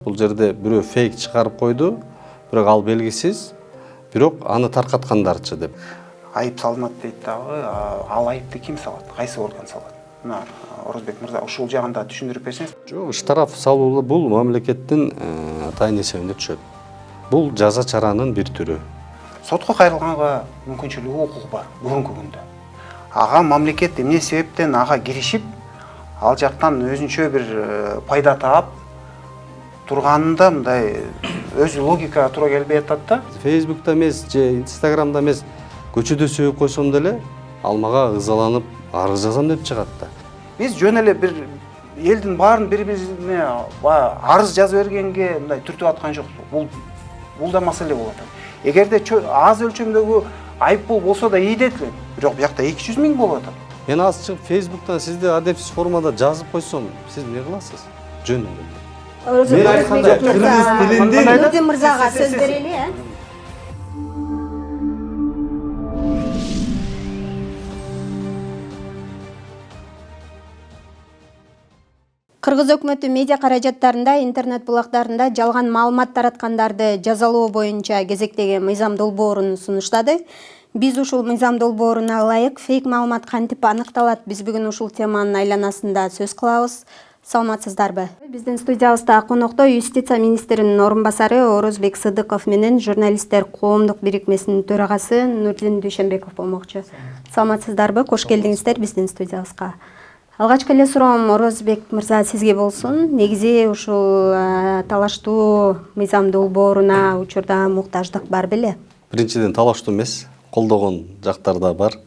Бұл жерде бирөө фейк чыгарып койду, бирок ал белгисиз, бирок аны таркаткандарчы деп. Айып салынат дейт дагы, ал айыпты ким салат? Кайсы орган салат? Мына Орозбек мырза ушул жагында түшүндүрүп берсеңиз. Жок, штраф салуу бул мамлекеттин атайын эсебине түшөт. Бул жаза чаранын бир түрү. Сотко кайрылганга мүмкүнчүлүгү, укугу бар бүгүнкү күндө. Ага мамлекет эмне себептен ага киришип, ал жактан өзүнчө бир пайда таап турганында мындай өз логика туура келбей атат да. Фейсбукта эмес же Инстаграмда эмес, көчөдө сөөп койсом деле ал мага ызаланып арыз жазам деп чыгат да. Биз жөн эле бир элдин баарын бири-бирине арыз жазып бергенге мындай түртүп аткан жокпуз. Бул да маселе болот. Эгерде аз өлчөмдөгү айыппул болсо да ийдетилет. Бирок биякта 200 000 болуп атат. Мен аз чыгып Фейсбуктан сизди адепсиз формада жазып койсом, сиз эмне кыласыз? Жөнүндө. Мен айткандай кыргыз тилинде Нурдин мырзага сөз берели, Кыргыз өкмөтү медиа каражаттарында, интернет булактарында жалган маалымат тараткандарды жазалоо боюнча кезектеги мыйзам долбоорун сунуштады. Биз ушул мыйзам долбооруна ылайык фейк маалымат кантип аныкталат? Биз бүгүн ушул теманын айланасында сөз кылабыз. Саламатсыздарбы? Биздин студиябызда конокто юстиция министринин орун басары Орозбек Сыдыков менен журналисттер коомдук бирикмесинин төрагасы Нурдин Дүйшөнбеков болмокчу. Саламатсыздарбы? Кош келдиңиздер биздин студиябызга. Алгачкы эле суроом Орозбек мырза сизге болсун. Негизи ушул талаштуу мыйзам долбооруна учурда муктаждык бар беле? Биринчиден талаштуу эмес, колдогон жактар да бар.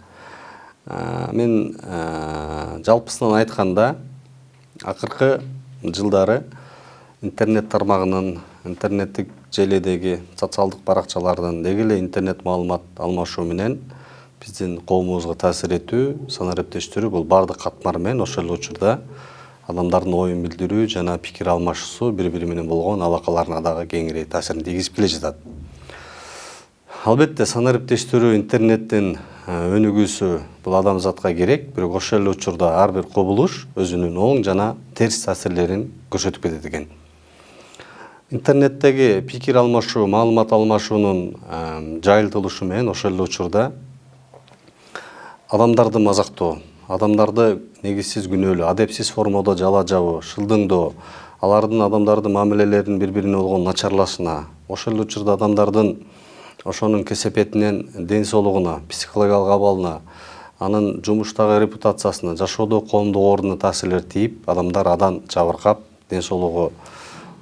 Мен жалпысынан айтканда акыркы жылдары интернет тармагынын, интернеттик желедеги социалдык баракчалардын деги эле интернет маалымат алмашуу менен биздин коомубузга таасир этүү, санариптештирүү бул бардык катмар менен ошол эле учурда адамдардын оюн билдирүү жана пикир алмашуусу бири-бири менен болгон алакаларына дагы кеңири таасирин тийгизип келе жатат. Албетте санариптештирүү интернеттин өнүгүүсү бул адамзатка керек, бирок ошол эле учурда ар бир кубулуш өзүнүн оң жана терс таасирлерин көрсөтүп кетет экен. Интернеттеги пикир алмашуу, маалымат алмашуунун жайылтылышы менен ошол эле учурда адамдарды мазактоо, адамдарды негизсиз күнөөлөө, адепсиз формада жала жабуу, шылдыңдоо, адамдардын мамилелеринин бири-бирине болгон начарлашына, ошол эле учурда адамдардын ошонун кесепетинен ден соолугуна, психологиялык абалына, анын жумуштагы репутациясына, жашоодо коомдук ордуна таасирлер тийип, адамдар адан жабыркап, ден соолугу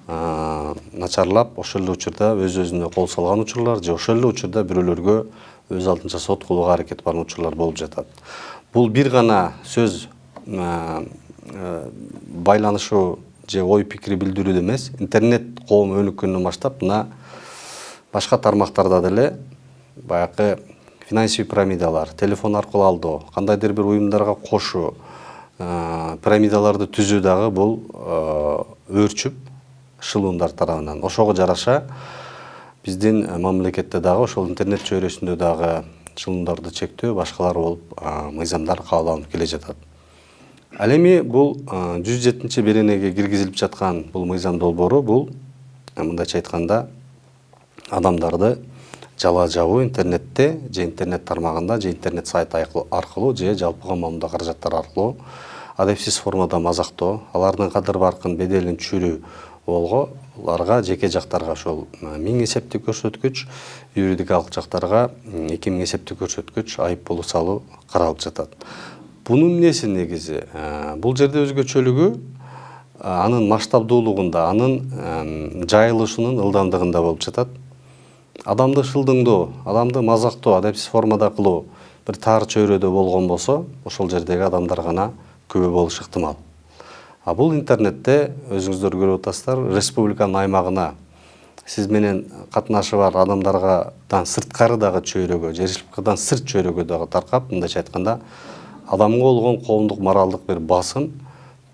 начарлап, ошол эле учурда өз-өзүнө кол салган учурлар же ошол эле учурда бирөөлөргө өз алдынча сот кылууга аракет барган учурлар болуп жатат. Бул бир гана сөз байланышуу же ой пикири билдирүү эмес, интернет коом өнүккөндөн баштап мына башка тармактарда деле баягы финансий пирамидалар, телефон аркылуу алдоо, кандайдыр бир уюмдарга кошуу, пирамидаларды түзүү дагы бул өөрчүп шылуундар тарабынан. Ошого жараша биздин мамлекетте дагы ошол интернет чөйрөсүндө дагы шылуундарды чектөө, башкалар болуп мыйзамдар кабыл алынып келе жатат. Ал эми бул 107-беренеге киргизилип жаткан бул мыйзам долбоору бул мындайча айтканда адамдарды жала жабуу интернетте же интернет тармагында же интернет сайт аркылуу же жалпы коомдук каражаттар аркылуу адепсиз формада мазактоо, алардын кадыр баркын беделин түшүрүү оларга жеке жактарга ошол 1000 эсептик көрсөткүч, юридикалык жактарга 2000 эсептик көрсөткүч айып болуу салуу каралып жатат. Бунун эмнеси негизи? Бул жерде өзгөчөлүгү анын масштабдуулугунда, анын жайылышынын ылдамдыгында болуп жатат. Адамды шылдыңдоо, адамды мазактоо, адепсиз формада кылуу бир тар чөйрөдө болгон болсо, ошол жердеги адамдар гана көбү болушу ыктымал. А бул интернетте өзүңүздөр көрүп атасыздар, республиканын аймагына сиз менен катнашы бар адамдаргадан сырткары дагы чөйрөгө, же республикадан сырт чөйрөгө дагы таркап, мындайча айтканда, адамга болгон коомдук моралдык бир басым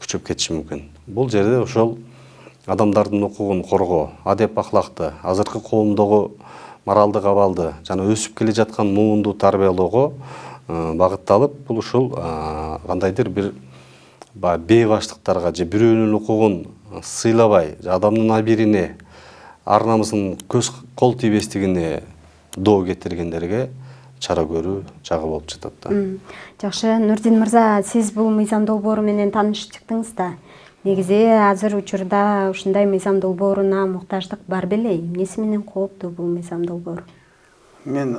күчөп кетиши мүмкүн. Бул жерде ошол адамдардын укугун коргоо, адеп ахлакты, азыркы коомдогу моралдык абалды жана өсүп келе жаткан муунду тарбиялоого багытталып, бул ушул кандайдыр бир бейбаштыктарга же бирөөнүн укугун сыйлабай, адамдын абирине, ар намысын көз кол тийбестигине доо кетиргендерге чара көрүү жагы болуп жатат да. Жакшы, Нурдин мырза, сиз бул мыйзам долбоору менен таанышып чыктыңыз да. Негизи азыр учурда ушундай мыйзам долбооруна муктаждык бар беле? Эмнеси менен кооптуу бул мыйзам долбоору? Мен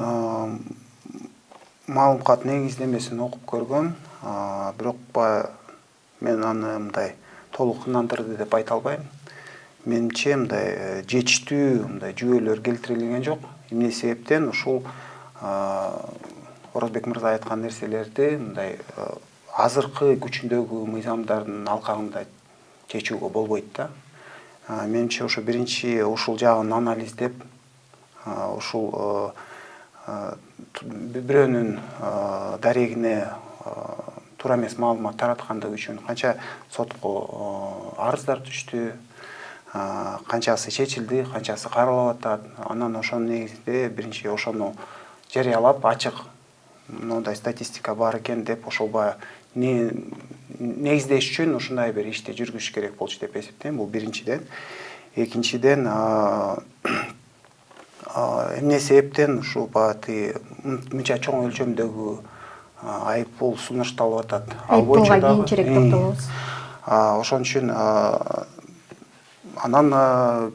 маалымат негиздемесин окуп көргөм, бирок мен аны мындай толук ынандырды деп айта албайм. Менимче мындай жетиштүү мындай жүйөлөр келтирилген жок. Эмне себептен ушул Оразбек мырза айткан нерселерди мындай азыркы күчүндөгү мыйзамдардын алкагында чечүүгө болбойт да. Менимче ошо биринчи ушул жагын анализдеп, ушул бирөөнүн дарегине туура эмес маалымат тараткандыгы үчүн канча сотко арыздар түштү, канчасы чечилди, канчасы каралып атат. Анан ошонун негизинде биринчи ошону жарыялап, ачык мындай статистика бар экен деп ошол негиздеш үчүн ушундай бир ишти жүргүзүш керек болчу деп эсептейм. Бул биринчиден. Экинчиден, эмне себептен ушул мынча чоң өлчөмдөгү айыппул сунушталып атат. Айыппулга кийинчерээк токтолобуз. Ошон үчүн анан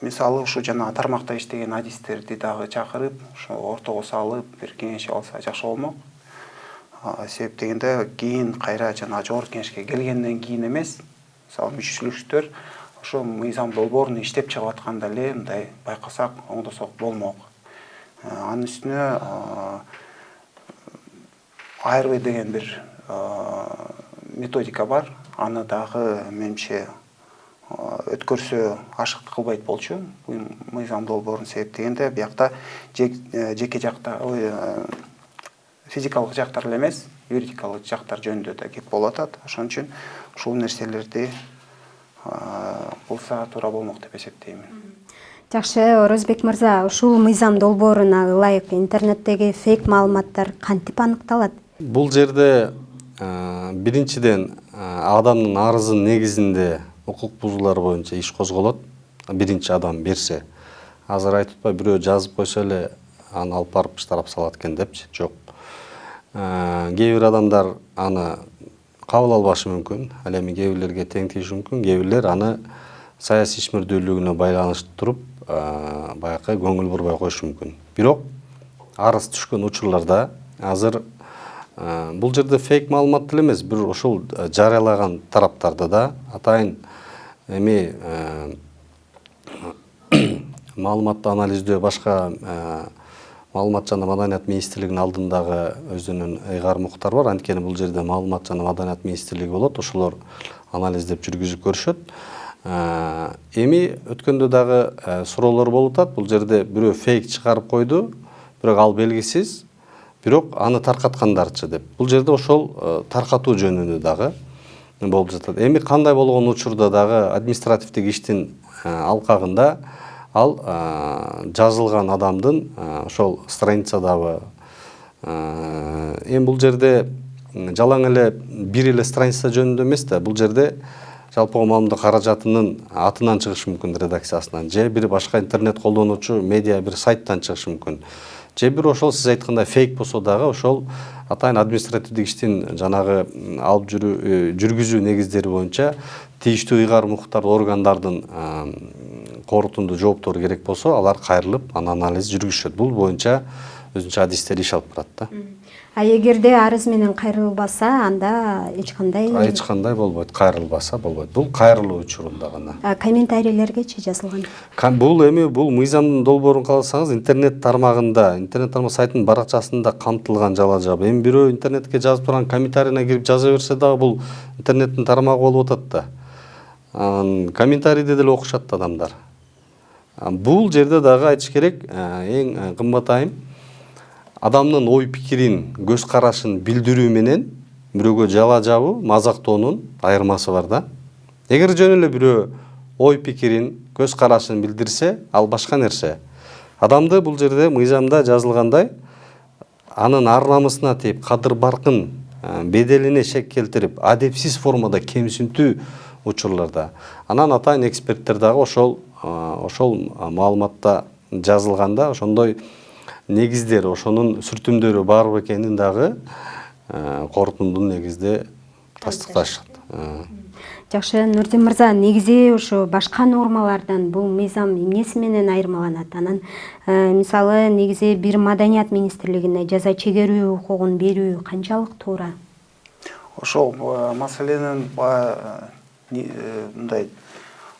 мисалы ушу жана тармакта иштеген адистерди дагы чакырып, ошо ортого салып, бир кеңеш алса жакшы болмок. Себеп дегенде кийин кайра жана жогорку кеңешке келгенден кийин эмес, мисалы мүчөчүлүктөр ошо мыйзам долбоорун иштеп чыгып атканда эле мындай байкасак, оңдосок болмок. Анын үстүнө ARV деген бир методика бар. Аны дагы менимче өткөрсө ашыктык кылбайт болчу. Бул мыйзам долбоорун себеп дегенде биякта жеке жакта, физикалык жактар эле эмес, юридикалык жактар жөнүндө да кеп болуп атат. Ошон үчүн ушул нерселерди кылса туура болмок деп эсептейм. Жакшы, Оразбек мырза, ушул мыйзам долбооруна ылайык интернеттеги фейк маалыматтар кантип аныкталат? Бул жерде биринчиден адамдын арызынын негизинде укук бузуулар боюнча иш козголот. Биринчи адам берсе, азыр айтып атпай бирөө жазып койсо эле аны алып барып штраф салат экен депчи. Жок. Кээ бир адамдар аны кабыл албашы мүмкүн. Ал эми кээ бирлерге тең тийиши мүмкүн. Кээ бирлер аны саясий ишмердүүлүгүнө байланыштырып, баягы көңүл бурбай коюшу мүмкүн. Бирок арыз түшкөн учурларда азыр бул жерде фейк маалымат деле эмес, бир ошол жарыялаган тараптарда да атайын эми маалыматты анализдөө башка маалымат жана маданият министрлигинин алдындагы өзүнүн ыйгармуктары бар. Анткени бул жерде маалымат жана маданият министрлиги болот. Ошолор анализдеп жүргүзүп көрүшөт. Эми өткөндө дагы суроолор болуп атат. Бул жерде бирөө фейк чыгарып койду, бирок ал белгисиз, бирок аны таркаткандарчы деп. Бул жерде ошол таркатуу жөнүндө дагы болуп жатат. Эми кандай болгон учурда дагы административдик иштин алкагында ал жазылган адамдын ошол страницадагы эми бул жерде жалаң эле бир эле страница жөнүндө эмес да, бул жерде жалпы маалымат каражатынын атынан чыгышы мүмкүн, редакциясынан, же бир башка интернет колдонуучу медиа бир сайттан чыгышы мүмкүн. Же бир ошол сиз айткандай фейк болсо дагы ошол атайын административдик иштин жанагы алып жүргүзүү негиздери боюнча тийиштүү ыйгармуктар органдардын корутунду жооптору керек болсо, алар кайрылып, анализ жүргүзүшөт. Бул боюнча өзүнчө адистер иш алып барат да. А эгерде арыз менен кайрылбаса, анда эч кандай болбойт. Кайрылбаса болбойт. Бул кайрылуу учурунда гана. Комментарийлергечи жазылган. Бул мыйзамдын долбоорун карасаңыз, интернет тармагында, интернет тармак сайтынын баракчасында камтылган жала-жабы. Эми бирөө интернетке жазып турган комментарийне кирип жаза берсе дагы бул интернеттин тармагы болуп атат да. Комментарийде деле окушат адамдар. Бул жерде дагы айтыш керек, эң кымбатайым, адамдын ой пикирин, көз карашын билдирүү менен бирөөгө жала жабуу, мазактоонун айырмасы бар да. Эгер жөн эле бирөө ой пикирин, көз карашын билдирсе, ал башка нерсе. Адамды бул жерде мыйзамда жазылгандай, анын ар намысына тийип, кадыр баркын беделине шек келтирип, адепсиз формада кемсинтүү учурларда анан атайын эксперттер дагы ошол маалыматта жазылганда ошондой негиздер, ошонун сүртүмдөрү барбы экенин дагы корутундун негизде тастыкташат. Жакшы, Нурдин мырза, негизи ошо башка нормалардан бул мыйзам эмнеси менен айырмаланат? Анан мисалы негизи бир маданият министрлигине жаза чегерүү укугун берүү канчалык туура? Ошол маселенин мындай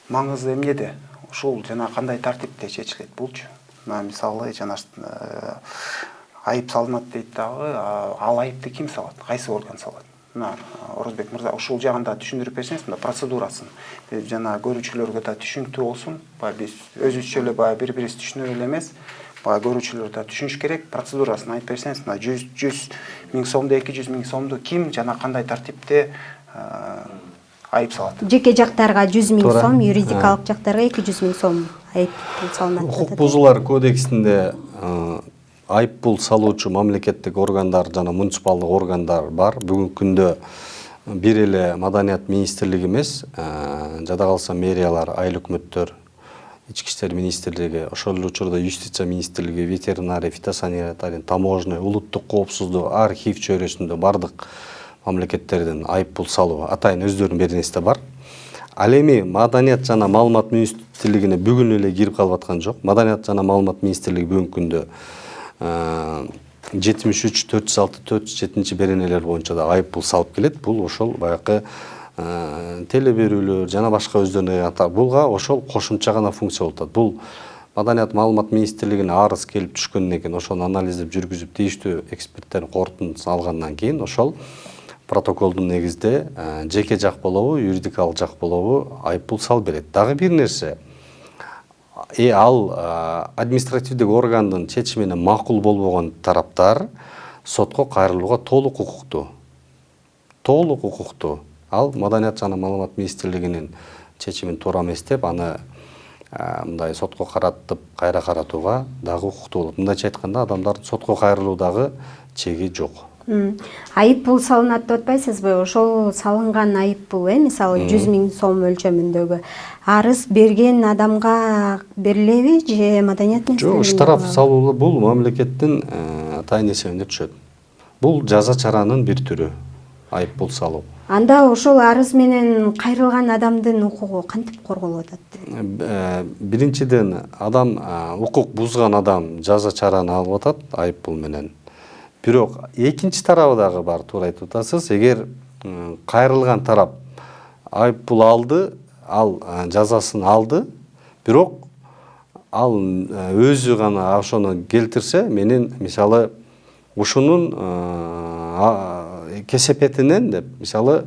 маңызы эмнеде? Ушул жана кандай тартипте чечилет булчу? Мисалы жана айып салынат дейт дагы, ал айыпты ким салат? Кайсы орган салат? Орозбек мырза, ушул жагында түшүндүрүп берсеңиз, процедурасын жана көрүүчүлөргө да түшүнүктүү болсун. Биз өзүбүзчө эле бири-бирибизди түшүнүп эле эмес, көрүүчүлөр да түшүнүш керек. Процедурасын айтып берсеңиз, 100 миң сомду, 200 миң сомду ким жана кандай тартипте айып салат? Жеке жактарга 100 миң сом, юридикалык жактарга 200 миң сом айып салынат. Укук бузуулар кодексинде айып пул салуучу мамлекеттик органдар жана муниципалдык органдар бар. Бүгүнкү күндө бир эле маданият министрлиги эмес, жада калса мэриялар, айыл өкмөттөр, ички иштер министрлиги, ошол эле учурда юстиция министрлиги, ветеринария, фитосанитария, таможня, улуттук коопсуздук, архив чөйрөсүндө бардык мамлекеттердин айып пул салуу атайын өздөрүнүн беренесинде бар. Ал эми маданият жана маалымат министрлигине бүгүн эле кирип калып аткан жок. Маданият жана маалымат министрлиги бүгүнкү күндө 73-406-407 беренелер боюнча да айып пул салып келет. Бул ошол баягы теле берүүлөр жана башка өздөрүнө булга ошол кошумча гана функция болуп атат. Бул маданият маалымат министрлигине арыз келип түшкөндөн кийин ошону анализдеп жүргүзүп тийиштүү эксперттердин корутундусун алгандан кийин ошол протоколдун негизде жеке жак болобу, юридикалык жак болобу айып пул салып берет. Дагы бир нерсе, ал административдик органдын чечимине макул болбогон тараптар сотко кайрылууга толук укуктуу. Ал маданият жана маалымат министрлигинин чечимин туура эмес деп, аны мындай сотко каратып, кайра каратууга дагы укуктуу болот. Мындайча айтканда, адамдардын сотко кайрылуудагы чеги жок. Айып пул салынат деп атпайсызбы? Ошол салынган айып пул, мисалы 100 миң сом өлчөмүндөгү арыз берген адамга берилеби же маданият министрлигине? Жок, штраф салуу бул мамлекеттин атайын эсебинде түшөт. Бул жаза чаранын бир түрү, айып пул салуу. Анда ошол арыз менен кайрылган адамдын укугу кантип корголуп атат? Биринчиден, адам укук бузган адам жаза чараны алып атат айып пул менен. Бирок экинчи тарабы дагы бар, туура айтып атасыз. Эгер кайрылган тарап айып пул алды, ал жазасын алды, бирок ал өзү гана ошону келтирсе, менин мисалы ушунун кесепетинен деп, мисалы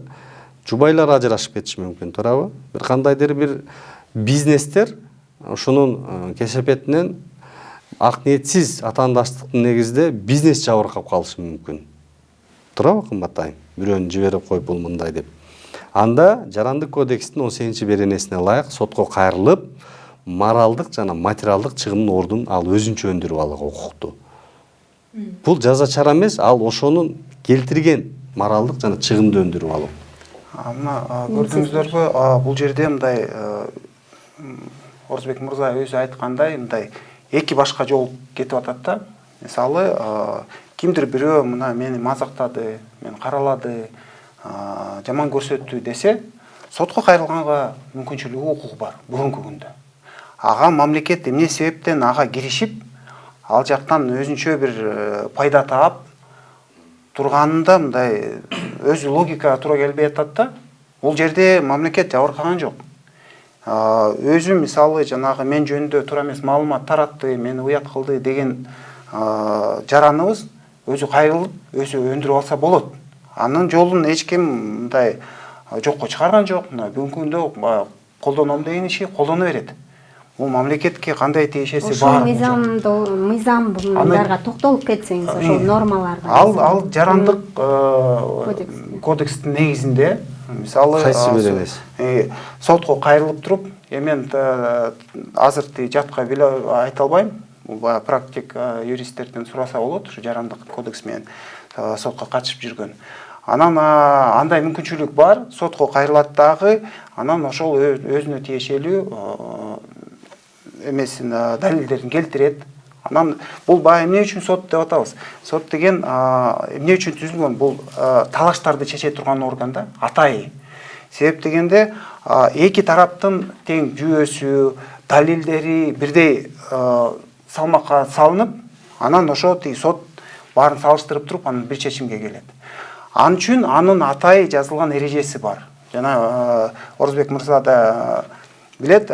жубайлар ажырашып кетиши мүмкүн, туурабы? Бир кандайдыр бир бизнестер ушунун кесепетинен ак ниетсиз атаандаштыктын негизде бизнес жабыркап калышы мүмкүн. Туурабы, кымбаттайым? Бирөөнү жиберип коюп бул мындай деп. Анда Жарандык кодекстин 18 беренесине ылайык сотко кайрылып, моралдык жана материалдык чыгымдын ордун ал өзүнчө өндүрүп алууга укуктуу. Бул жаза чара эмес, ал ошонун келтирген моралдык жана чыгымды өндүрүп алуу. Мына көрдүңүздөрбү, бул жерде мындай Орозбек мырза өзү айткандай, мындай эки башка жол кетип атат да. Мисалы, кимдир бирөө мына мени мазактады, мени каралады, жаман көрсөттү десе, сотко кайрылганга мүмкүнчүлүгү, укугу бар бүгүнкү күндө. Ага мамлекет эмне себептен ага киришип, ал жактан өзүнчө бир пайда таап турганында мындай өз логика туура келбей атат да. Бул жерде мамлекет жабыркаган жок. Өзү мисалы жанагы мен жөнүндө туура эмес маалымат таратты, мени уят кылды деген жараныбыз өзү кайрылып, өзү өндүрүп алса болот. Анын жолун эч ким мындай жокко чыгарган жок. Мына бүгүнкү күндө колдоном деген иши колдоно берет. Бул мамлекетке кандай тиешеси бар? Ошол мыйзамдарга токтолуп кетсеңиз, ошол нормаларга. Ал Жарандык кодекстин негизинде, мисалы, кайсы беренес? Сотко кайрылып туруп, мен азыр жатка биле айта албайм. Бул практик юристтерден сураса болот, ушу Жарандык кодекс менен сотко катышып жүргөн. Анан андай мүмкүнчүлүк бар, сотко кайрылат дагы, анан ошол өзүнө тиешелүү эмесин далилдерин келтирет. Анан бул баягы эмне үчүн сот деп атабыз? Сот деген эмне үчүн түзүлгөн? Бул талаштарды чече турган орган да, атайы. Себеп дегенде эки тараптын тең жүйөсү, далилдери бирдей салмакка салынып, анан ошо сот баарын салыштырып туруп, анан бир чечимге келет. Ал үчүн анын атайы жазылган эрежеси бар. Жана Орозбек мырза да билет,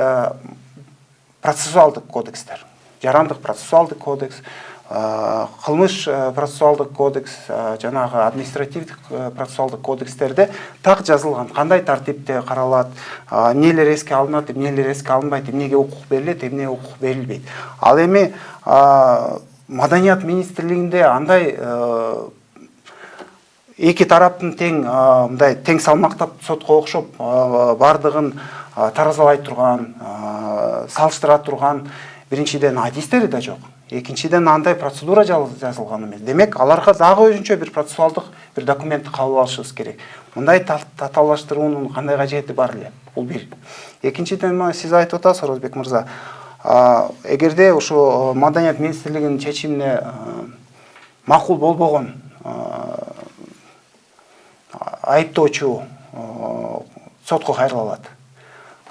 процессуалдык кодекстер. Жарандык процессуалдык кодекс, кылмыш процессуалдык кодекс, жанагы административдик процессуалдык кодекстерде так жазылган, кандай тартипте каралат, эмнелер эске алынат, эмнелер эске алынбайт, эмнеге укук берилет, эмне укук берилбейт. Ал эми Маданият министрлигинде андай эки тараптын тең салмактап сотко окшоп бардыгын таразалай турган, салыштыра турган биринчиден адистери да жок. Экинчиден андай процедура жазылган эмес. Демек, аларга дагы өзүнчө бир процессуалдык бир документти кабыл алышыбыз керек. Мындай татаалаштыруунун кандай кажети бар эле? Бул бир. Экинчиден, сиз айтып атасыз, Орозбек мырза, эгерде ошо Маданият министрлигинин чечимине макул болбогон айыптоочу сотко кайрыла алат.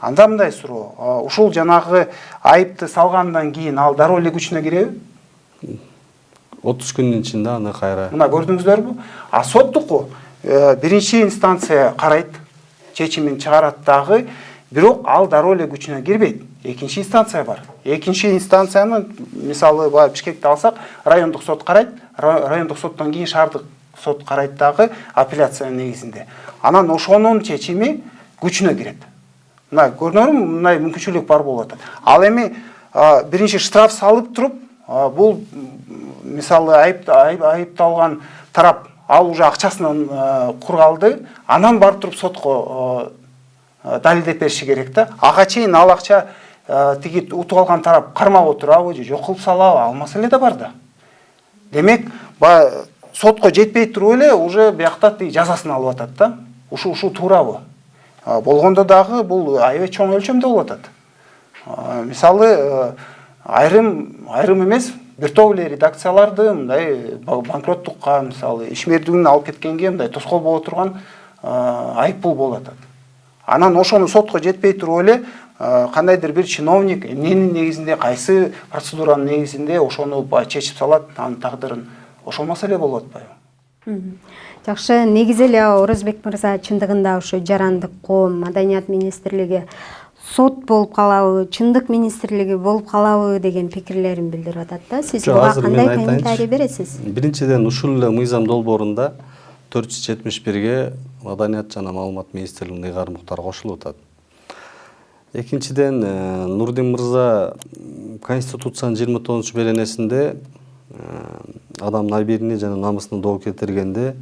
Анда мындай суроо, ушул жанагы айыпты салгандан кийин ал дароо эле күчүнө киреби? 30 күндүн ичинде аны кайра. Мына көрдүңүздөрбү? Соттуку биринчи инстанция карайт, чечимин чыгарат дагы, бирок ал дароо эле күчүнө кирбейт. Экинчи инстанция бар. Экинчи инстанцияны, мисалы, Бишкекти алсак, райондук сот карайт, райондук соттон кийин шаардык сот карайт дагы апелляциянын негизинде. Анан ошонун чечими күчүнө кирет. Мына көрдүңөрбү, мындай мүмкүнчүлүк бар болуп атат. Ал эми биринчи штраф салып туруп, бул мисалы айыпталган тарап ал уже акчасынан кур алды, анан барып туруп сотко далилдеп бериши керек да. Ага чейин ал акча тиги утуп алган тарап кармап отурабы же жок кылып салабы, ал маселе да бар да. Демек, сотко жетпей туруп эле уже биякта жазасын алып атат да. Ушу туурабы? Болгондо дагы бул аябай чоң өлчөмдө болуп атат. Мисалы, айрым эмес, бир топ эле редакцияларды мындай банкроттукка, мисалы, ишмердигин алып кеткенге мындай тоскоол боло турган айыппул болуп атат. Анан ошону сотко жетпей туруп эле кандайдыр бир чиновник эмненин негизинде, кайсы процедуранын негизинде ошону чечип салат, анын тагдырын. Ошол маселе болуп атпайбы? Жакшы, негизи эле Орозбек мырза чындыгында ушу жарандык коом, Маданият министрлиги сот болуп калабы, чындык министрлиги болуп калабы деген пикирлерин билдирип атат да. Сиз буга кандай комментарий бересиз? Биринчиден, ушул эле мыйзам долбоорунда 471-ге Маданият жана маалымат министрлигинин ыйгарым-уктары кошулуп атат. Экинчиден, Нурдин мырза Конституциянын 29-беренесинде адамдын абийирине жана намысына доо келтиргенде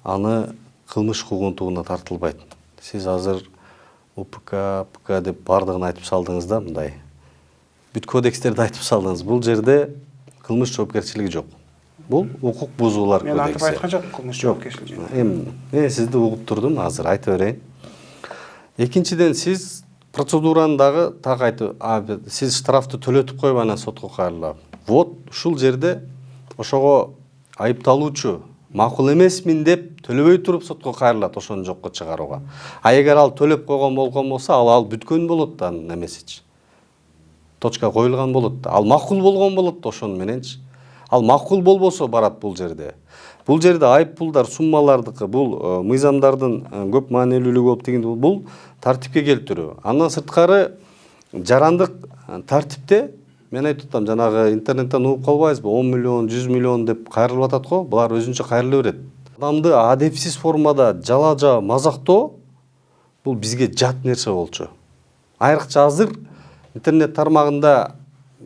аны кылмыш куугунтугуна тартылбайт. Сиз азыр УПК, ПК деп бардыгын айтып салдыңыз да, мындай. Бүт кодекстерди айтып салдыңыз. Бул жерде кылмыш жоопкерчилиги жок. Бул укук бузуулар кодекси. Мен антип айткан жок, кылмыш жоопкерчилиги. Мен сизди угуп турдум, азыр айтып берейин. Экинчиден, сиз процедураны дагы так айтып, сиз штрафты төлөтүп коюп анан сотко кайрылабы. Вот ушул жерде ошого айыпталуучу макул эмесмин деп төлөбөй туруп сотко кайрылат ошону жокко чыгарууга. А эгер ал төлөп койгон болгон болсо, ал бүткөн болот да анын эмесичи. Точка коюлган болот да. Ал макул болгон болот да ошону мененчи. Ал макул болбосо барат бул жерде. Бул жерде айыппулдар, суммалардыкы, бул мыйзамдардын көп маанилүүлүгү болуп деген бул тартипке келтирүү. Андан сырткары жарандык тартипте мен айтып атам, жанагы интернеттен угуп калбайбызбы, 10 миллион, 100 миллион деп кайрылып атат го, булар өзүнчө кайрыла берет. Адамды адепсиз формада жалажа мазактоо бул бизге жат нерсе болчу. Айрыкча азыр интернет тармагында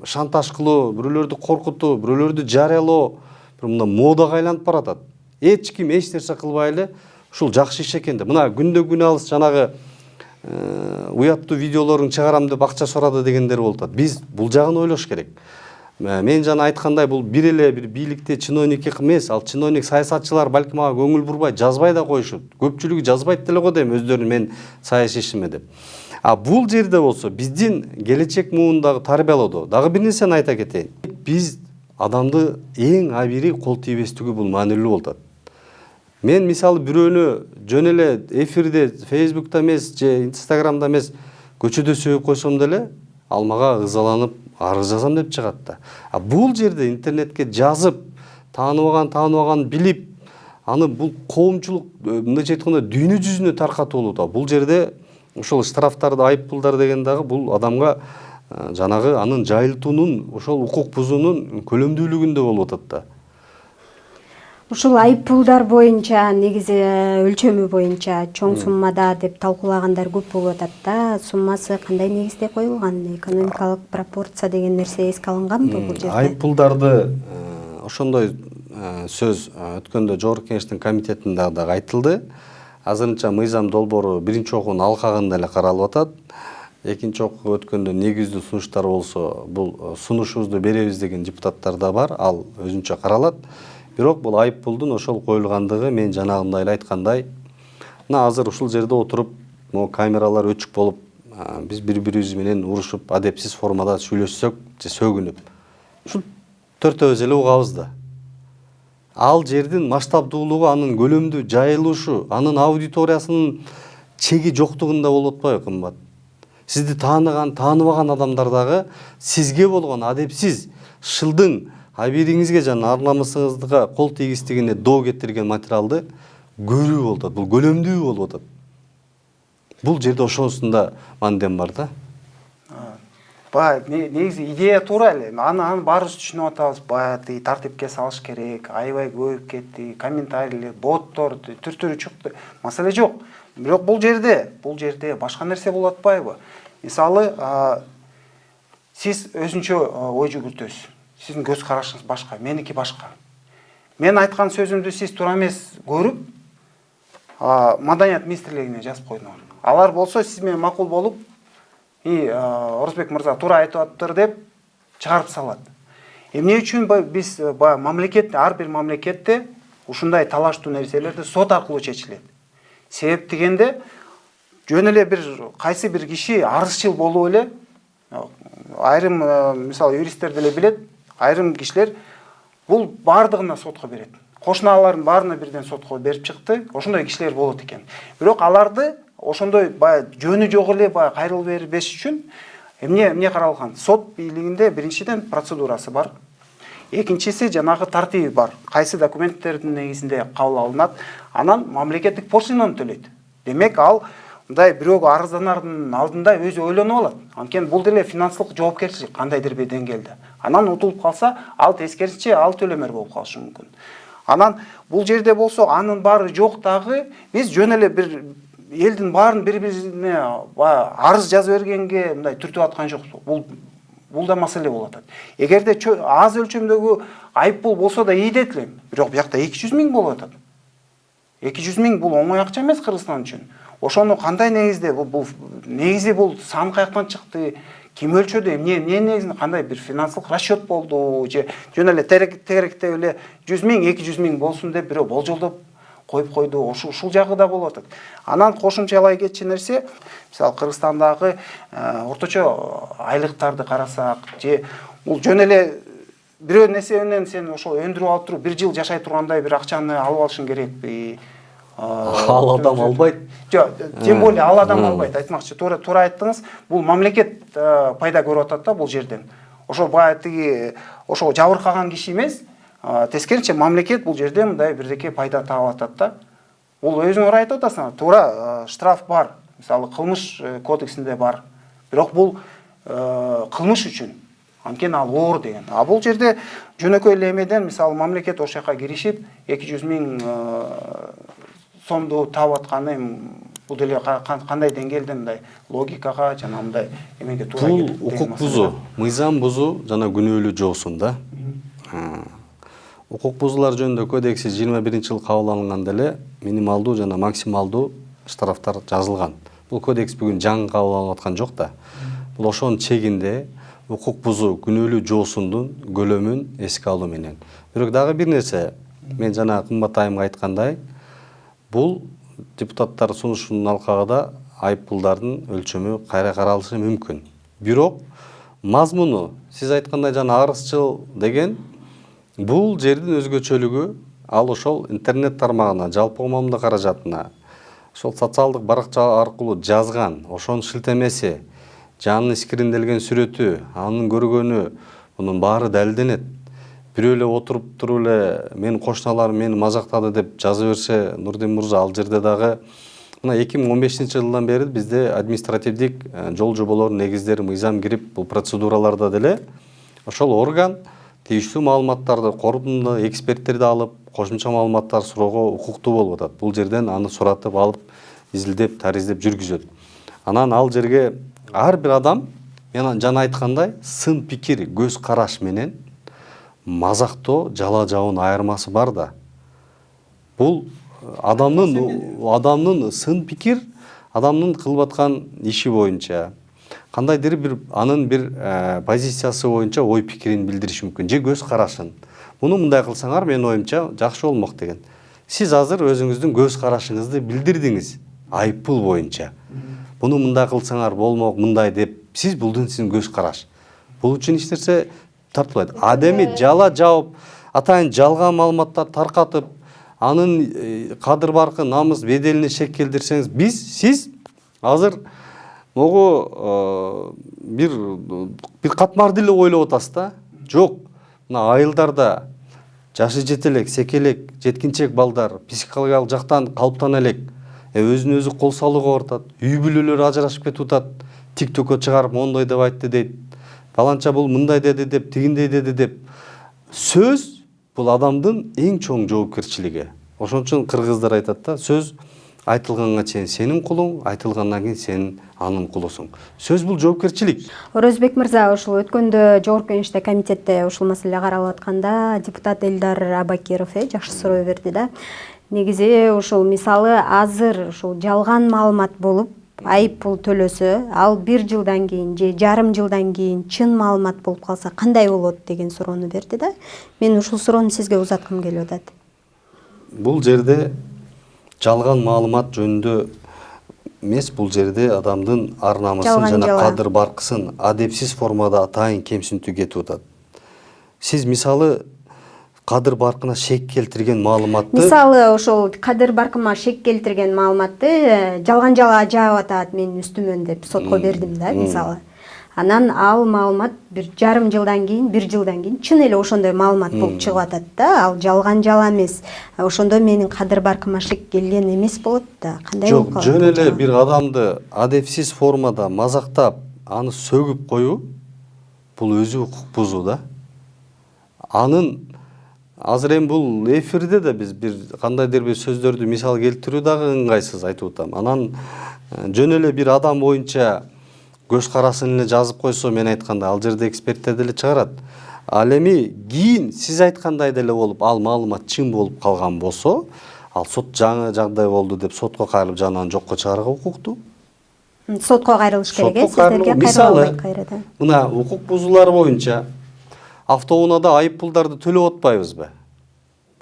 шантаж кылуу, бирөөлөрдү коркутуу, бирөөлөрдү жарыялоо бир мына модага айланып баратат. Эч ким эч нерсе кылбай эле ушул жакшы иш экен да. Мына күндө күн алыс жанагы уяттуу видеолорун чыгарам деп акча сурады дегендер болуп атат. Биз бул жагын ойлош керек. Мен жана айткандай бул бир эле бир бийликте чиновник эмес, ал чиновник саясатчылар балким ага көңүл бурбай, жазбай да коюшат. Көпчүлүгү жазбайт деле го дейм өздөрүнүн мен саясий ишиме деп. А бул жерде болсо биздин келечек муундагы тарбиялоодо дагы бир нерсени айта кетейин. Биз адамды эң абийири кол тийбестиги бул маанилүү болуп атат. Мен мисалы бирөөнү жөн эле эфирде, Facebook'та эмес же Instagram'да эмес көчөдө сөөп койсом деле ал мага ызаланып арыз жазам деп чыгат да. А бул жерде интернетке жазып, тааныбаган билип, аны бул коомчулук мындайча айтканда дүйнө жүзүнө таркатуу да. Бул жерде ошол штрафтарды, айып пулдар деген дагы бул адамга жанагы анын жайылтуунун, ошол укук бузуунун көлөмдүүлүгүндө болуп атат да. Ушул айып пулдар боюнча негизи өлчөмү боюнча чоң суммада деп талкуулагандар көп болуп атат да. Суммасы кандай негизде коюлган? Экономикалык пропорция деген нерсе эске алынганбы бул жерде? Айып пулдарды ошондой сөз өткөндө Жогорку Кеңештин комитетинде дагы айтылды. Азырынча мыйзам долбоору биринчи окуунун алкагында эле каралып атат. Экинчи окууга өткөндө негиздүү сунуштар болсо, бул сунушубузду беребиз деген депутаттар да бар, ал өзүнчө каралат. Бирок бул айып пулдун ошол коюлгандыгы мен жанагындай эле айткандай, мына азыр ушул жерде отуруп, могу камералар өчүк болуп, биз бири-бирибиз менен урушуп, адепсиз формада сүйлөшсөк же сөгүнүп, ушул төртөөбүз эле угабыз да. Ал жердин масштабдуулугу, анын көлөмдүү жайылышы, анын аудиториясынын чеги жоктугунда болуп атпайбы кымбат? Сизди тааныбаган адамдар дагы сизге болгон адепсиз, шылдың абийириңизге жана ар намысыңызга кол тийгиздигине доо кетирген материалды көрүү болуп атат. Бул көлөмдүү болуп атат. Бул жерде ошонусунда мандем бар да. Негизи идея туура эле. Аны баарыбыз түшүнүп атабыз. Баягы тартипке салыш керек, аябай көбөйүп кетти, комментарийлер, боттор, түр-түрү чыкты. Маселе жок. Бирок бул жерде башка нерсе болуп атпайбы? Мисалы, сиз өзүнчө ой жүгүртөсүз. Сиздин көз карашыңыз башка, меники башка. Мен айткан сөзүмдү сиз туура эмес көрүп, Маданият министрлигине жазып койдуңар. Алар болсо сиз менен макул болуп, Орозбек мырза туура айтып атыптыр деп чыгарып салат. Эмне үчүн биз мамлекет, ар бир мамлекетте ушундай талаштуу нерселерди сот аркылуу чечилет. Себеп дегенде жөн эле кайсы бир киши арызчыл болуп эле, айрым мисалы юристтер деле билет, айрым кишилер бул бардыгына сотко берет. Кошуналардын баарына бирден сотко берип чыкты. Ошондой кишилер болот экен. Бирок аларды ошондой жөнү жок эле кайрылып бербеш үчүн эмне каралган? Сот бийлигинде биринчиден процедурасы бар. Экинчиси жанагы тартиби бар. Кайсы документтердин негизинде кабыл алынат, анан мамлекеттик пошлинаны төлөйт. Демек ал мындай бирөөгө арызданардын алдында өзү ойлонуп алат. Анткени бул деле финансылык жоопкерчилик кандайдыр бир деңгээлде. Анан утулуп калса, ал тескерисинче ал төлөмөр болуп калышы мүмкүн. Анан бул жерде болсо анын баары жок дагы биз жөн эле бир элдин баарын бири-бирине арыз жазып бергенге мындай түртүп аткан жокпуз. Бул да маселе болуп атат. Эгерде аз өлчөмдөгү айып пул болсо да ийдет элем. Бирок биякта 200 миң болуп атат. 200 миң бул оңой акча эмес Кыргызстан үчүн. Ошону кандай негизде негизи бул сан каяктан чыкты? Ким өлчөдү? Эмне негизинде кандай бир финансылык расчет болду же жөн эле тегеректеп эле 100 миң, 200 миң болсун деп бирөө болжолдоп коюп койду. Ушул жагы да болуп атат. Анан кошумчалай кетчү нерсе, мисалы Кыргызстандагы орточо айлыктарды карасак, же бул жөн эле бирөө нерсе менен сен ошол өндүрүп алып туруп 1 жыл жашай тургандай бир акчаны алып алышың керекпи? Ал адам албайт. Жок, тем более ал адам албайт. Айтмакчы, туура айттыңыз. Бул мамлекет пайда көрүп атат да бул жерден. Ошо баягы ошо жабыркаган киши эмес, тескерисинче мамлекет бул жерде мындай бирдеке пайда таап атат да. Бул өзүң айтып атасың, туура штраф бар. Мисалы кылмыш кодексинде бар. Бирок бул кылмыш үчүн. Анткени ал оор деген. А бул жерде жөнөкөй эле эмеден мисалы мамлекет ошол жака киришип 200 миң сомду таап атканы бул деле кандай деңгээлде мындай логикага жана мындай эмеге туура келет. Бул укук бузуу, мыйзам бузуу жана күнөөлүү жоосун да. Укук бузуулар жөнүндө кодекси 21-жылы кабыл алынганда эле минималдуу жана максималдуу штрафтар жазылган. Бул кодекс бүгүн жаңы кабыл алынып аткан жок да. Бул ошонун чегинде укук бузуу күнөөлүү жоосундун көлөмүн эске алуу менен. Бирок дагы бир нерсе, мен жана кымбат айымга айткандай, бул депутаттар сунушунун алкагында айыппулдардын өлчөмү кайра каралышы мүмкүн. Бирок мазмуну сиз айткандай жана арызчыл деген бул жердин өзгөчөлүгү ал ошол интернет тармагына, жалпы коомдук каражатына, ошол социалдык баракча аркылуу жазган, ошонун шилтемеси, жанын искиринделген сүрөтү, анын көргөнү, мунун баары далилденет. Бирөө эле отуруп туруп эле менин кошуналарым мени мазактады деп жаза берсе, Нурдин мырза, ал жерде дагы мына 2015-жылдан бери бизде административдик жол жоболордун негиздери мыйзам кирип, бул процедураларда деле ошол орган тийиштүү маалыматтарды, корутунду эксперттерди алып, кошумча маалыматтар суроого укуктуу болуп атат. Бул жерден аны суратып алып, изилдеп, тариздеп жүргүзөт. Анан ал жерге ар бир адам, мен жана айткандай, сын пикир, көз караш менен мазактоо, жала жабуун айырмасы бар да. Бул адамдын сын пикир, адамдын кылып аткан иши боюнча, кандайдыр бир анын бир позициясы боюнча ой пикирин билдириш мүмкүн, же көз карашын. Муну мындай кылсаңар, менин оюмча жакшы болмок деген. Сиз азыр өзүңүздүн көз карашыңызды билдирдиңиз айыппул боюнча. Муну мындай кылсаңар болмок, мындай деп, сиз булдун сиздин көз караш. Бул үчүн эч нерсе тартылбайт. Адеми жала жабып, атайын жалган маалыматтар таркатып, анын кадыр баркы, намыс, беделине шек келтирсеңиз, сиз азыр могу бир катмарды эле ойлоп атасыз да. Жок, мына айылдарда жашы жете элек, секелек, жеткинчек балдар психологиялык жактан калыптана элек, өзүн өзү кол салууга баратат, үй бүлөлөрү ажырашып кетип атат, тиктокко чыгарып мондой деп айтты дейт, баланча бул мындай деди деп, тигиндей деди деп. Сөз бул адамдын эң чоң жоопкерчилиги. Ошон үчүн кыргыздар айтат да, сөз айтылганга чейин сенин кулуң, айтылгандан кийин сен анын кулусуң. Сөз бул жоопкерчилик. Орозбек мырза, ушул өткөндө Жогорку Кеңеште комитетте ушул маселе каралып атканда депутат Элдар Абакиров жакшы суроо берди да. Негизи ушул мисалы азыр ушул жалган маалымат болуп айыппул төлөсө, ал 1 жылдан кийин же жарым жылдан кийин чын маалымат болуп калса кандай болот деген суроону берди да. Мен ушул суроону сизге узаткым келип атат. Бул жерде жалган маалымат жөнүндө эмес, бул жерде адамдын ар намысын жана кадыр баркысын адепсиз формада атайын кемсинтүү кетип атат. Сиз мисалы кадыр баркына шек келтирген маалыматты, мисалы ошол кадыр баркыма шек келтирген маалыматты жалган жаап атат менин үстүмөн деп сотко бердим да, мисалы. Анан ал маалымат 1,5 жылдан кийин, 1 жылдан кийин чын эле ошондой маалымат болуп чыгып атат да. Ал жалган жала эмес. Ошондо менин кадыр баркыма шек келген эмес болот да. Кандай болуп калат? Жок, жөн эле бир адамды адепсиз формада мазактап, аны сөгүп коюу бул өзү укук бузуу да. Анын азыр эми бул эфирде да биз бир кандайдыр бир сөздөрдү мисал келтирүү дагы ыңгайсыз, айтып атам. Анан жөн эле бир адам боюнча көз карасын эле жазып койсо, мен айткандай, ал жерде эксперттер деле чыгарат. Ал эми кийин сиз айткандай деле болуп, ал маалымат чын болуп калган болсо, ал сот жаңы жагдай болду деп сотко кайрылып жанынан жокко чыгарууга укуктуу. Сотко кайрылыш керек, сиздерге мисалы, мына укук бузуулар боюнча автоунаада айыппулдарды төлөп атпайбызбы?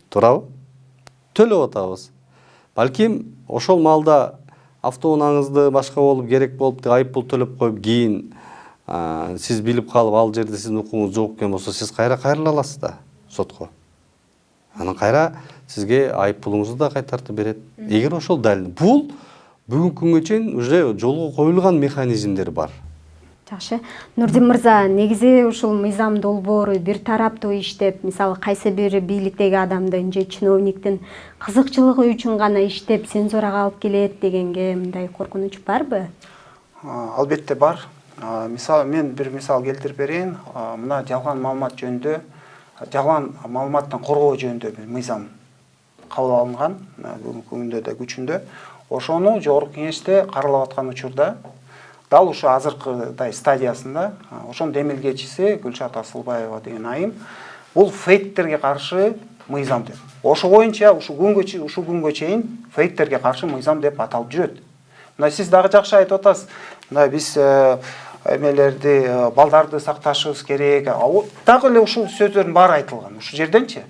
Туурабы? Төлөп атабыз. Балким ошол маалда автоунааңызды башка болуп керек болуп айыппул төлөп коюп, кийин сиз билип калып ал жерде сиздин укугуңуз жок экен болсо, сиз кайра кайрыла аласыз да сотко. Анан кайра сизге айыппулуңузду да кайтартып берет. Эгер ошол далил, бул бүгүнкү күнгө чейин уже жолго коюлган механизмдер бар. Жакшы. Нурдин мырза, негизи ушул мыйзам долбоору бир тараптуу иштеп, мисалы кайсы бир бийликтеги адамдын же чиновниктин кызыкчылыгы үчүн гана иштеп, цензурага алып келет дегенге мындай коркунуч барбы? Албетте бар. Мисалы мен бир мисал келтирип берейин. Мына жалган маалымат жөнүндө, жалган маалыматтан коргоо жөнүндө бир мыйзам кабыл алынган, бүгүнкү күндө да күчүндө. Ошону Жогорку Кеңеште каралып аткан учурда дал ушу азыркыдай стадиясында ошонун демилгечиси Гүлшат Асылбаева деген айым бул фейктерге каршы мыйзам деп. Ошо боюнча ушул күнгө чейин фейктерге каршы мыйзам деп аталып жүрөт. Мына сиз дагы жакшы айтып атасыз. Мына биз эмелерди, балдарды сакташыбыз керек. Дагы эле ушул сөздөрдүн баары айтылган. Ушул жерденчи.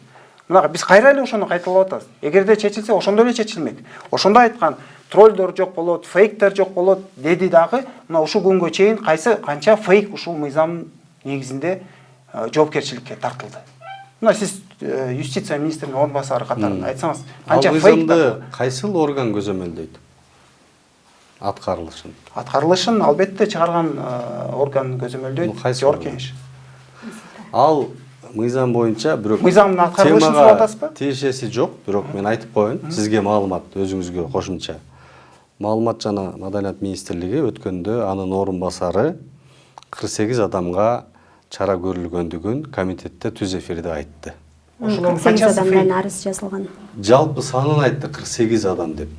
Мына биз кайра эле ошону кайталап атабыз. Эгерде чечилсе, ошондо эле чечилмек. Ошондо айткан троллдор жок болот, фейктер жок болот деди дагы. Мына ушул күнгө чейин канча фейк ушул мыйзам негизинде жоопкерчиликке тартылды. Мына сиз юстиция министринин орун басары катарында айтсаңыз, канча фейк мыйзамды кайсыл орган көзөмөлдөйт? Аткарылышын. Аткарылышын албетте чыгарган орган көзөмөлдөйт. Жогорку кеңеш. Ал мыйзам боюнча бирок мыйзамдын аткарылышын сурап атасызбы? Тиешеси жок, бирок мен айтып коеюн, сизге маалымат өзүңүзгө кошумча. Маалымат жана Маданият министрлиги өткөндө анын орун басары 48 адамга чара көрүлгөндүгүн комитетте түз эфирде айтты. Ошолордун 48 канчасы адамдан фейк? арыз жазылган. Жалпы санын айтты 48 адам деп.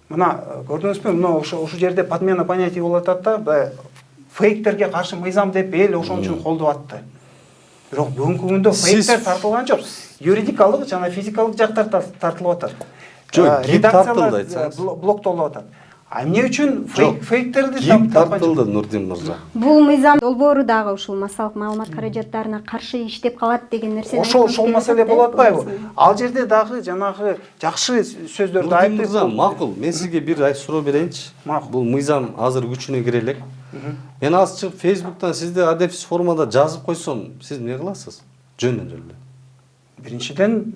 Мына көрдүңүзбү, мына ушул жерде подмена понятий болуп атат да, фейктерге каршы мыйзам деп эл ошон үчүн колдоп атты. Бирок бүгүнкү күндө фейктер тартылган жок. Юридикалык жана физикалык жактар тартылып атат. Жок, ким тартылды айтсаңыз? Блоктолуп атат. А эмне үчүн фейктерди ким тартылды, Нурдин мырза? Бул мыйзам долбоору дагы ушул массалык маалымат каражаттарына каршы иштеп калат деген нерсени ошол маселе болуп атпайбы? Ал жерде дагы жанагы жакшы сөздөрдү Нурдин айтып. мырза, макул. Мен сизге бир суроо берейинчи. Бул мыйзам азыр күчүнө кире элек. Мен азыр чыгып Facebook'тан сизди адепсиз формада жазып койсом, сиз эмне кыласыз? Жөнүндө эле. Биринчиден,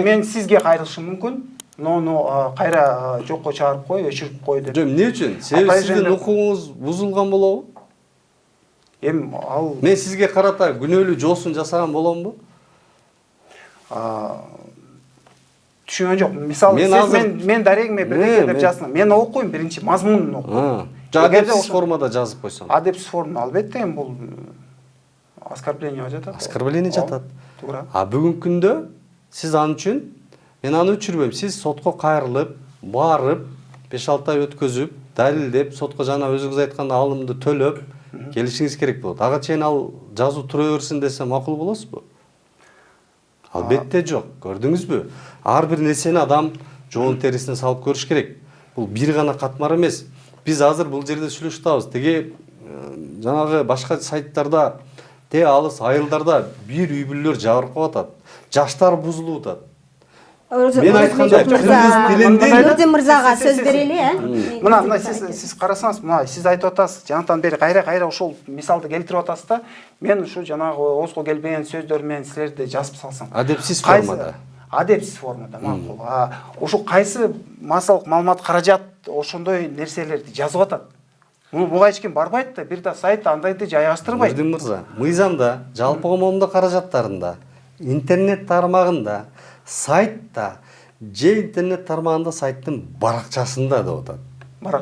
мен сизге кайрылышым мүмкүн. Но кайра жокко чыгарып кой, өчүрүп кой деп. Жөн, эмне үчүн? Себеби сиздин укугуңуз бузулган болобу? Ал Мен сизге карата күнөөлүү жоосун жасаган боломбу? түшүнгөн жок. Мисалы мен дарегиме бирдеке деп жазсам, мен окуйм, биринчи мазмунун окуйм. Адепсиз формада жазып койсом. Адепсиз форма албетте бул оскорбление жатат. Оскорбление жатат. Туура. А бүгүнкү күндө сиз ал үчүн мен аны өчүрбөйм. Сиз сотко кайрылып, барып, 5-6 ай өткөзүп, далилдеп, сотко жана өзүңүз айткандай алымды төлөп келишиңиз керек болот. Ага чейин ал жазуу тура берсин десе макул болосузбу? Албетте жок. Көрдүңүзбү? Ар бир нерсени адам жоон терисине салып көрүш керек. Бул бир гана катмар эмес. Биз азыр бул жерде сүйлөшүп атабыз. Теге жанагы башка сайттарда, алыс айылдарда бир үй-бүлөлөр жабыркап атат. Жаштар бузулуп атат. Мен айткандай кыргыз тилинде Нурдин мырзага сөз берели, Мына сиз карасаңыз, мына сиз айтып атасыз, жанагдан бери кайра ошол мисалды келтирип атасыз да. Мен ушу жанагы оозго келбеген сөздөр менен силерди жазып салсам. Адепсиз формада. Адепсиз формада, макул. Ушул кайсы массалык маалымат каражат ошондой нерселерди жазып атат? Буга эч ким барбайт да, бир да сайт андайды жайгаштырбайт. Нурдин мырза, мыйзамда, жалпы комондо каражаттарында, интернет тармагында, сайтта, же интернет тармагында сайттын баракчасында деп атат.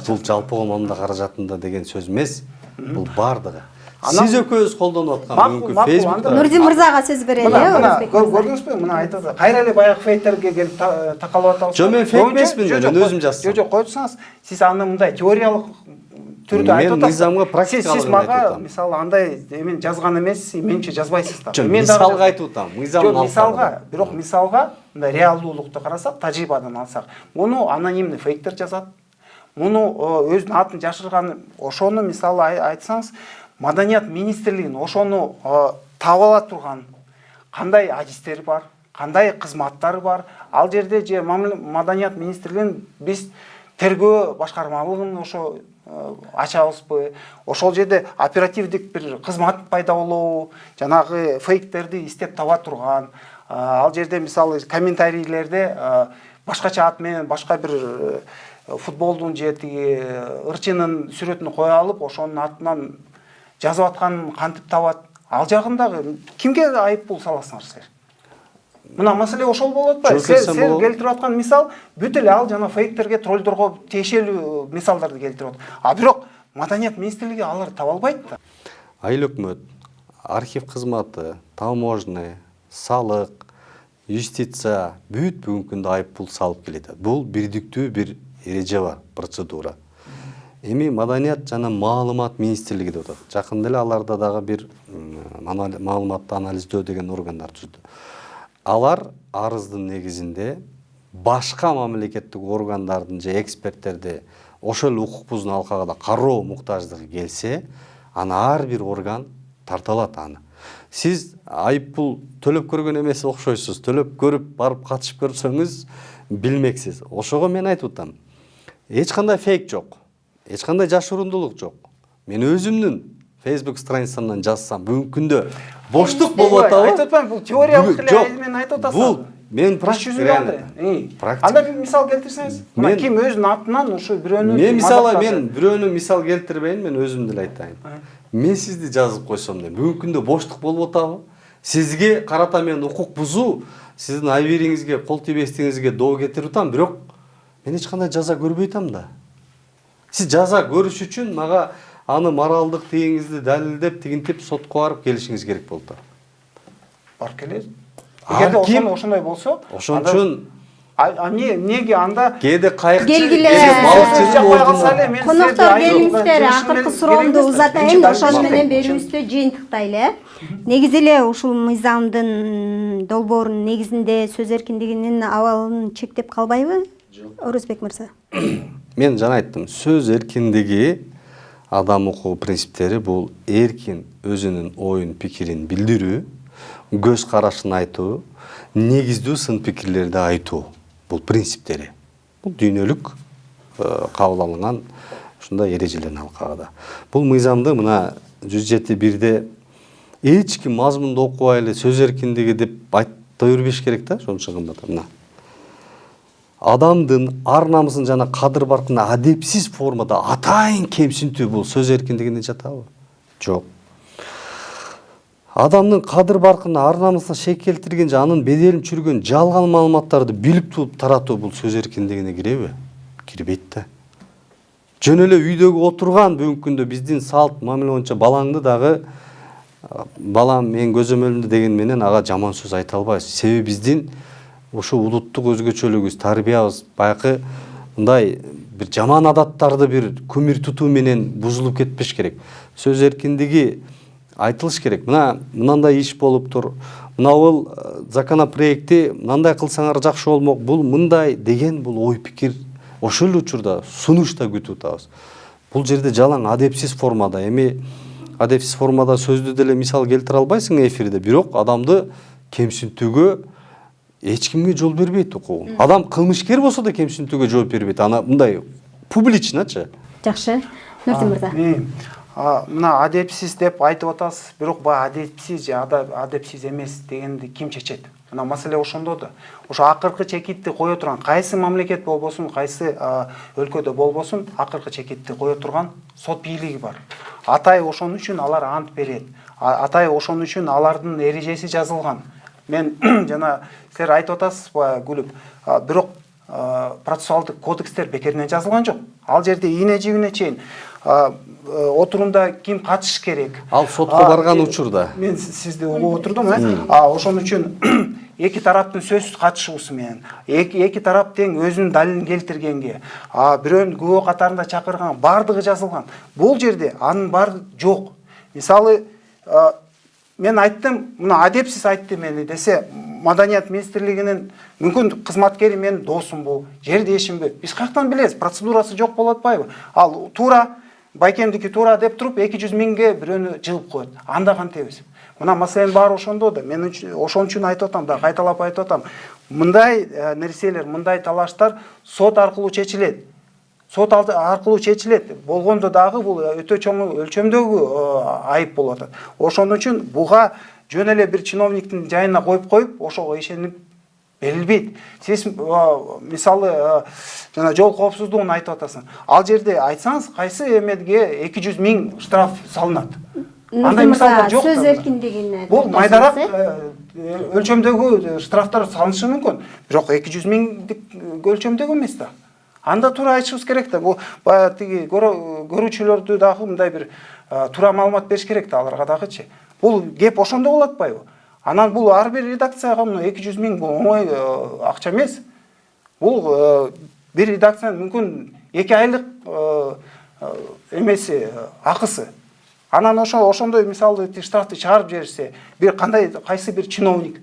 Бул жалпы комондо каражатында деген сөз эмес, бул бардыгы. Сиз экөөбүз колдонуп аткан бүгүнкү Facebook'та. Нурдин мырзага сөз берели. Көрдүңүзбү? Мына айтат. Кайра эле баягы фейктерге келип такалып атабыз. Жо, мен фейк эмесмин, мен өзүм жазсам. Жок, койсоңуз, сиз аны мындай теориялык түрдө айтып атасыз. Мен мыйзамга практикалык Сиз мага мисалы андай эмен жазган эмес, менче жазбайсыз да. Мен мисалга айтып атам, мыйзамдын мисалга, бирок мисалга мындай реалдуулукту карасак, тажрыйбадан алсак, муну анонимный фейктер жазат. Муну өзүнүн атын жашырган, ошону мисалы айтсаңыз, Маданият министрлигинин ошону таап ала турган кандай адистери бар, кандай кызматтары бар. Ал жерде же Маданият министрлигинин биз тергөө башкармалыгын ошо ачабызбы? Ошол жерде оперативдик бир кызмат пайда болобу? Жанагы фейктерди издеп таба турган. Ал жерде мисалы комментарийлерде башкача ат менен башка бир футболдун же тиги ырчынын сүрөтүн кое алып, ошонун атынан жазып атканын кантип табат? Ал жагындагы кимге айыппул саласыңар силер? Мына маселе ошол болуп атпайбы? Силер келтирип аткан мисал бүт эле ал жана фейктерге, троллдорго тиешелүү мисалдарды келтирип атат. А бирок Маданият министрлиги алар таба албайт да. Айыл өкмөт, архив кызматы, таможня, салык, юстиция бүт бүгүнкү күндө айыппул салып келет. Бул бирдиктүү бир эреже бар, процедура. Эми Маданият жана маалымат министрлиги деп атат. Жакында эле аларда дагы бир маалыматты анализдөө деген органдар түздү. Алар арыздын негизинде башка мамлекеттик органдардын же эксперттерди ошол укук бузуун алкагында кароо муктаждыгы келсе, аны ар бир орган тарталат аны. Сиз айыппул төлөп көргөн эмес окшойсуз. Төлөп көрүп барып катышып көрсөңүз билмексиз. Ошого мен айтып атам. Эч кандай фейк жок. Эч кандай жашырундулук жок. Мен өзүмдүн Facebook страницамдан жазсам, бүгүнкү күндө боштук болуп атабы? Айтып атпаймын, бул теориялык эле мен айтып атасың. Бул мен практика. Анда бир мисал келтирсеңиз. Мына ким өзүнүн атынан ушу бирөөнүн мен бирөөнүн мисал келтирбейин, мен өзүмдү эле айтайын. Мен сизди жазып койсом да, бүгүнкү күндө боштук болуп атабы? Сизге карата мен укук бузуу, сиздин айбириңизге, кол тийбестигиңизге доо кетирип атам, бирок мен эч кандай жаза көрбөй атам да. Сиз жаза көрүш үчүн мага аны моралдык тигиңизди далилдеп, тигинтип сотко барып келишиңиз керек болуп атат. Барып келет. Эгерде ошондой болсо, ошон үчүн эмнеге анда кээде кайыкчы, Келгиле. Коноктор келиңиздер, акыркы суроомду узатайын, ошол менен берүүбүздү жыйынтыктайлы. Негизи эле ушул мыйзамдын долбоорунун негизинде сөз эркиндигинин абалын чектеп калбайбы? Орозбек мырза. Мен жана айттым, сөз эркиндиги, адам укугу принциптери бул эркин өзүнүн оюн, пикирин билдирүү, көз карашын айтуу, негиздүү сын пикирлерди айтуу. Бул принциптери. Бул дүйнөлүк кабыл алынган ушундай эрежелердин алкагында. Бул мыйзамды мына 107.1-де эч ким мазмунду окубай эле сөз эркиндиги деп айта бербеш керек да, ошон үчүн кымбат. Мына адамдын ар намысын жана кадыр баркын адепсиз формада атайын кемсинтүү бул сөз эркиндигине жатабы? Жок. Адамдын кадыр баркын ар намысына шек келтирген же анын беделин чүргөн жалган маалыматтарды билип туруп таратуу бул сөз эркиндигине киреби? Кирбейт да. Жөн эле үйдөгү отурган бүгүнкү күндө биздин салт мамиле боюнча балаңды дагы балам мен көзөмөлүмдө деген менен ага жаман сөз айта албайбыз. Себеби биздин ушул улуттук өзгөчөлүгүбүз, тарбиябыз баякы мындай бир жаман адаттарды бир күмүр тутуу менен бузулуп кетпеш керек. Сөз эркиндиги айтылыш керек. Мынандай иш болуп тур. Бул законопроекти мындай кылсаңар жакшы болмок. Бул мындай деген бул ой пикир ошол эле учурда сунушта күтүп атабыз. Бул жерде жалаң адепсиз формада, эми адепсиз формада сөздү деле мисал келтире албайсың эфирде, бирок адамды кемсинтүүгө эч кимге жол бербейт укугу. Адам кылмышкер болсо да кемсинтүүгө жооп бербейт. Ана мындай публичначы. Жакшы. Нурсин мырза. Мына адепсиз деп айтып атасыз, бирок баягы адепсиз же адепсиз эмес дегенди ким чечет? Мына маселе ошондо да. Ошо акыркы чекитти кое турган кайсы мамлекет болбосун, кайсы өлкөдө болбосун, акыркы чекитти кое турган сот бийлиги бар. Атай ошон үчүн алар ант берет. Атай ошон үчүн алардын эрежеси жазылган. Мен жана силер айтып атасыз күлүп, бирок процессуалдык кодекстер бекеринен жазылган жок. Ал жерде ийне жибине чейин отурумда ким катышыш керек. Ал сотко барган учурда. Мен сизди угуп отурдум, ошон үчүн эки тараптын сөзсүз катышуусу менен, эки тарап тең өзүнүн далилин келтиргенге, бирөөнү күбө катарында чакырган бардыгы жазылган. Бул жерде анын баары жок. Мисалы, мен айттым, мына адепсиз айтты мени десе, Маданият министрлигинин мүмкүн кызматкери менин досум бул, жердешимби? Биз каяктан билебиз? Процедурасы жок болуп атпайбы? Ал туура байкемдики туура деп туруп 200 миңге бирөөнү жыгып коет. Анда кантебиз? Мына маселенин баары ошондо да. Мен ошон үчүн айтып атам да, кайталап айтып атам. Мындай нерселер, мындай талаштар сот аркылуу чечилет. Сот аркылуу чечилет. Болгондо дагы бул өтө чоң өлчөмдөгү айып болуп атат. Ошон үчүн буга жөн эле бир чиновниктин жайына коюп, ошого ишенип берилбейт. Сиз мисалы жана жол коопсуздугун айтып атасың. Ал жерде айтсаңыз, кайсы эмеге 200 миң штраф салынат? Андай мисалдар жок. Сөз эркиндигине. Бул майдарак өлчөмдөгү штрафтар салынышы мүмкүн. Бирок 200 миңдик өлчөмдөгү эмес да. Анда туура айтышыбыз керек да. Бул баягы тиги көрүүчүлөрдү дагы мындай бир туура маалымат бериш керек да аларга дагычы. Бул кеп ошондо болот атпайбы? Анан бул ар бир редакцияга 200 миң бул оңой акча эмес. Бул бир редакциянын мүмкүн 2 айлык эмеси, акысы. Анан ошондой мисалы штрафты чыгарып жиберсе, бир кайсы бир чиновник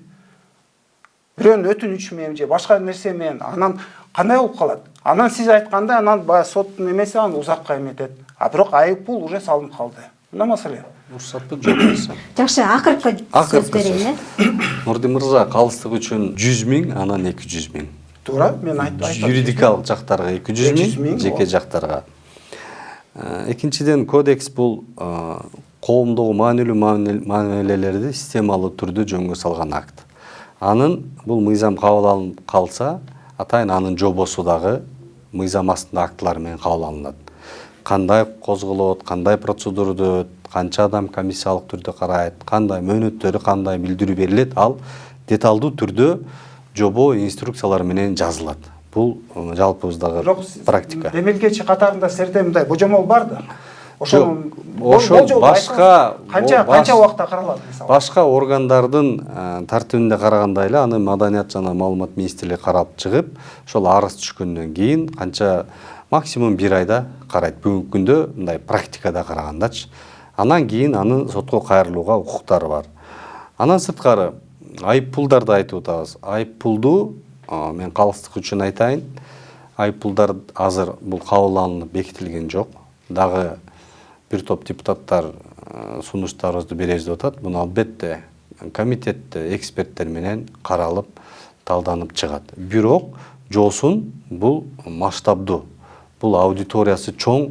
бирөөнүн өтүнүчү менен же башка нерсе менен анан кандай болуп калат? Анан сиз айткандай анан баягы соттун эмеси аны узакка эметет. А бирок айып пул уже салынып калды. Мына маселе. уруксатпы жок нерсе. Жакшы, акыркы сөз берейин. Нурдин мырза, калыстык үчүн 100 000, анан 200 000. Туура, мен айтам. Юридикалык жактарга 200 000, жеке жактарга. Экинчиден, кодекс бул коомдогу маанилүү мамилелерди системалуу түрдө жөнгө салган акт. Анын бул мыйзам кабыл алынып калса, атайын анын жобосу дагы мыйзам астында актылар менен кабыл алынат. Кандай козголот, кандай процедурада, канча адам комиссиялык түрдө карайт, кандай мөөнөттөрү, кандай билдирүү берилет, ал деталдуу түрдө жобо инструкциялар менен жазылат. Бул жалпыбыздагы практика. Демилгечи катарында силерде мындай божомол бар да. Ошол башка канча убакытта каралат мисалы? Башка органдардын тартибинде караганда эле аны Маданият жана маалымат министрлиги карап чыгып, ошол арыз түшкөндөн кийин канча максимум 1 айда карайт. Бүгүнкү күндө мындай практикада карагандачы. Анан кийин аны сотко кайрылууга укуктары бар. Анан сырткары айып пулдарды айтып атабыз. Айып пулду мен калыстык үчүн айтайын. Айып пулдар азыр бул кабыл алынып бекитилген жок. Дагы бир топ депутаттар сунуштарыбызды беребиз деп атат. Муну албетте комитетте эксперттер менен каралып, талданып чыгат. Бирок жоосун бул масштабдуу. Бул аудиториясы чоң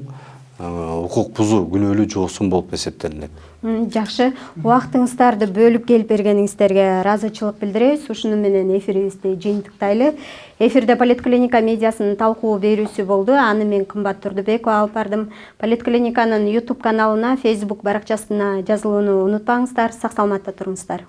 укук бузуу күнөөлүү жоосун болуп эсептелинет. Жакшы, убактыңыздарды бөлүп келип бергениңиздерге ыраазычылык билдиребиз. Ушуну менен эфирибизди жыйынтыктайлы. Эфирде Политклиника медиасынын талкуу берүүсү болду. Аны мен Кымбат Турдубекова алып бардым. Политклиниканын YouTube каналына, Facebook баракчасына жазылууну унутпаңыздар. Сак саламатта туруңуздар.